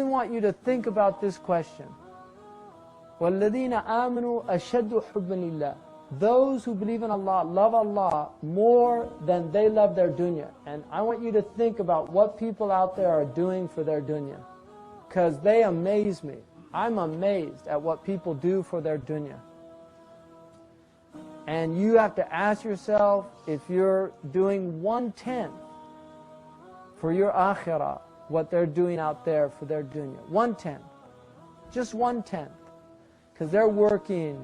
really want you to think about this question. وَالَّذِينَ آمَنُوا أَشَدُّ حُبًّا لِلَّهِ. Those who believe in Allah love Allah more than they love their dunya. And I want you to think about what people out there are doing for their dunya, because they amaze me. I'm amazed at what people do for their dunya. And you have to ask yourself, if you're doing 1/10 for your akhirah, what they're doing out there for their dunya. 1/10. Just 1/10. Because they're working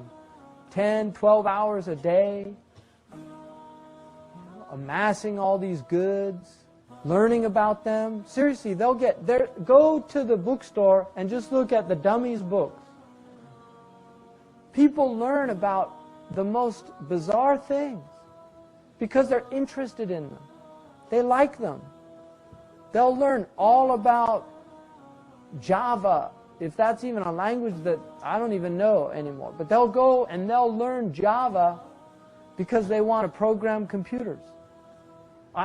10, 12 hours a day, amassing all these goods, learning about them. Seriously, they'll get there. Go to the bookstore and just look at the dummies books. People learn about the most bizarre things because they're interested in them. They like them. They'll learn all about Java, if that's even a language that I don't even know anymore. But they'll go and they'll learn Java because they want to program computers.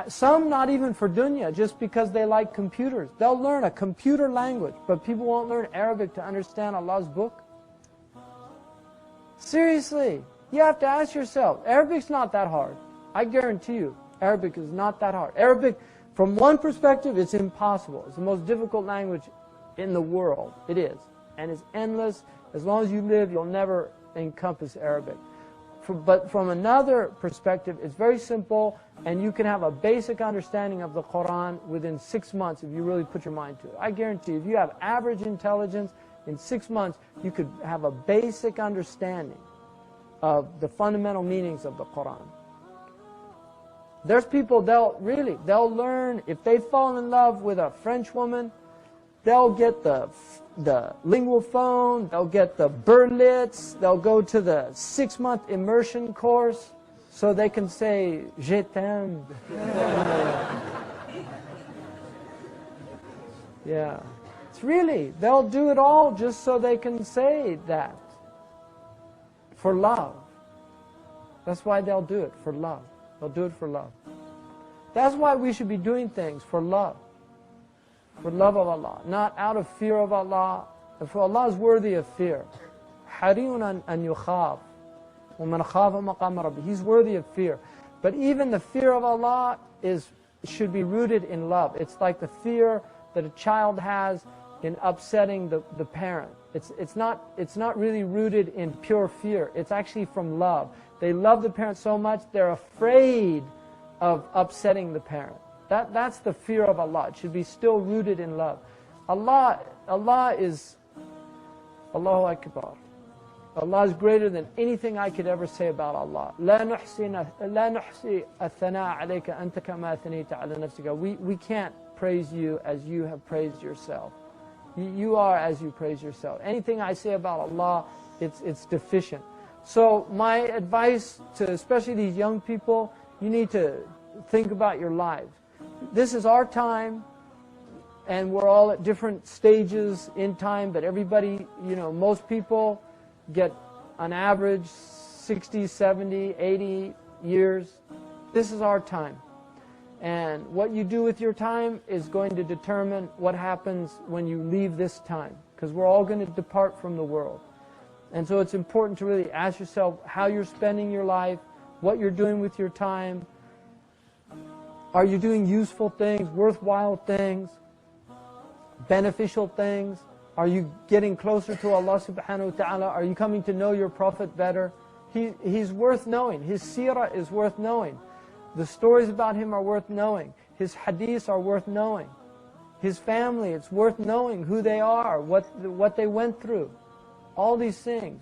Some not even for dunya, just because they like computers. They'll learn a computer language, but people won't learn Arabic to understand Allah's book. Seriously, you have to ask yourself, Arabic's not that hard. I guarantee you, Arabic is not that hard. Arabic, from one perspective, it's impossible. It's the most difficult language in the world. It is. And it's endless. As long as you live, you'll never encompass Arabic. But from another perspective, it's very simple, and you can have a basic understanding of the Quran within 6 months if you really put your mind to it. I guarantee you, if you have average intelligence, in 6 months, you could have a basic understanding of the fundamental meanings of the Quran. There's people, they'll learn, if they fall in love with a French woman, they'll get the lingual phone, they'll get the Berlitz, they'll go to the 6-month immersion course so they can say, Je t'aime. Yeah. It's really, they'll do it all just so they can say that. For love. That's why they'll do it, for love. They'll do it for love. That's why we should be doing things for love. For love of Allah. Not out of fear of Allah. For Allah is worthy of fear. حَرِيٌّ أَنْ يُخَافْ وَمَنْ خَافَ مَقَامَ رَبِّهِ. He's worthy of fear. But even the fear of Allah should be rooted in love. It's like the fear that a child has in upsetting the parent. It's not really rooted in pure fear. It's actually from love. They love the parent so much, they're afraid of upsetting the parent. That's the fear of Allah. It should be still rooted in love. Allah is, Allahu Akbar. Allah is greater than anything I could ever say about Allah. لا نحصي الثناء عليك أنت كما أثنيت على نفسك. We can't praise you as you have praised yourself. You are as you praise yourself. Anything I say about Allah, it's deficient. So my advice to especially these young people, you need to think about your lives. This is our time, and we're all at different stages in time, but everybody, most people get on average 60, 70, 80 years. This is our time. And what you do with your time is going to determine what happens when you leave this time, because we're all going to depart from the world. And so it's important to really ask yourself how you're spending your life, what you're doing with your time. Are you doing useful things, worthwhile things, beneficial things? Are you getting closer to Allah subhanahu wa ta'ala? Are you coming to know your Prophet better? He's worth knowing. His seerah is worth knowing. The stories about him are worth knowing. His hadiths are worth knowing. His family, it's worth knowing who they are, what they went through. All these things.